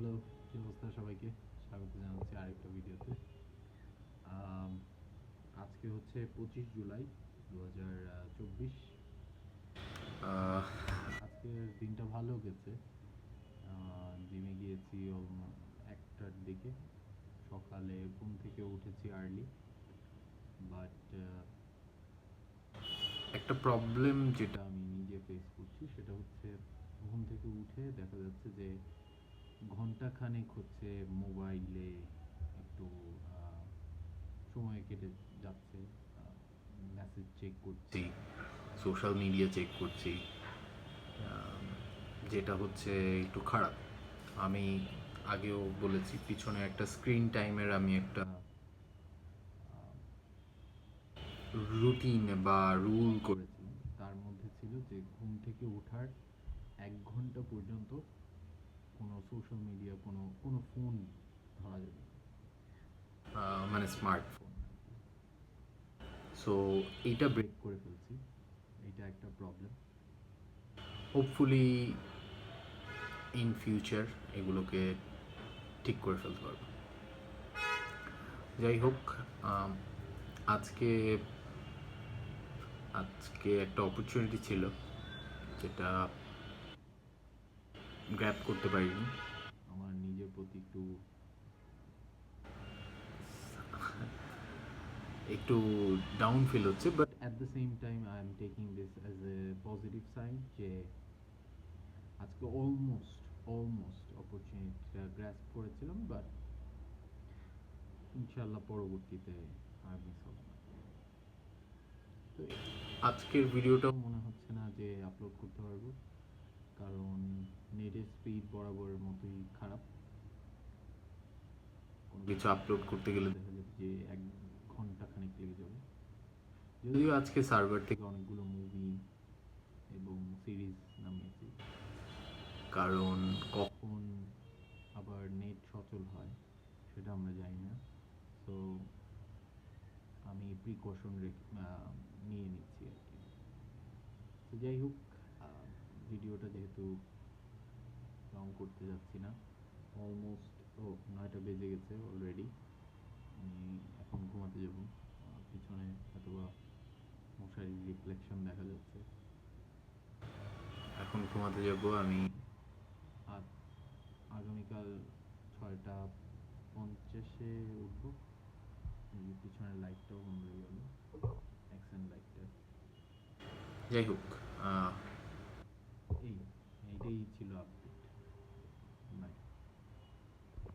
Hello, কি অবস্থা সবাইকে? স্বাগত জানাচ্ছি আরেকটা ভিডিওতে। আম আজকে হচ্ছে ২৫ জুলাই ২০২৪। আহ আজকের দিনটা ভালো গেছে। জিমে গিয়েছি ১টার দিকে। সকালে ঘুম থেকে উঠেছি আর্লি। বাট একটা প্রবলেম যেটা আমি নিজে ফেস করছি সেটা হচ্ছে ঘুম থেকে উঠে দেখা যাচ্ছে যে ঘন্টাখানেক হচ্ছে মোবাইলে একটু সময় কেটে যাচ্ছে। মেসেজ চেক করছি, সোশ্যাল মিডিয়া চেক করছি, যেটা হচ্ছে একটু খারাপ। আমি আগেও বলেছি পিছনে একটা স্ক্রিন টাইমের আমি একটা রুটিন বা রুল করেছিলাম। তার মধ্যে ছিল যে ঘুম থেকে ওঠার ১ ঘন্টা পর্যন্ত কোনো সোশ্যাল মিডিয়া, কোনো ফোন ধরা যাবে না। মানে স্মার্টফোন আর কি। সো এইটা ব্রেক করে ফেলছি। এইটা একটা প্রবলেম। হোপফুলি ইন ফিউচার এগুলোকে ঠিক করে ফেলতে পারবো। যাই হোক, আম, আজকে আজকে একটা অপরচুনিটি ছিল যেটা গ্র্যাব করতে পারিনি। আমার নিজের প্রতি একটু একটু ডাউন ফিল হচ্ছে, but at the same time I am taking this as a positive sign যে আজকে অলমোস্ট অপরচুনিটিটা গ্র্যাস্প করেছিলাম, বাট ইনশাল্লাহ পরবর্তীতে আর মিস হবে না। তো আজকের ভিডিওটাও মনে হচ্ছে না যে আপলোড করতে পারবো, কারণ নেটের স্পিড বরাবরের মতোই খারাপ। কোনো কিছু আপলোড করতে গেলে দেখা যাবে যে ১ ঘন্টা খানেক লেগে যাবে। যদিও আজকে সার্ভার থেকে অনেকগুলো মুভি এবং সিরিজ নামিয়েছি, কারণ কখন আবার নেট সচল হয় সেটা আমরা জানি না। সো আমি প্রিকশন নিয়ে নিচ্ছি আর কি। তো যাই হোক, ভিডিওটা যেহেতু লং করতে যাচ্ছি না, অলমোস্ট ৯টা বেজে গেছে অলরেডি। আমি এখন ঘুমাতে যাব। পিছনে হয়তোবা মশারির রিফ্লেকশন দেখা যাচ্ছে। এখন ঘুমাতে যাব আমি। আর আগামীকাল ৬টা ৫০-এ উঠবো। এই যে পিছনের লাইটটাও বন্ধ হয়ে গেল, অ্যাকশন লাইটটা। যাই হোক, এই এইটাই ছিল আপডেট।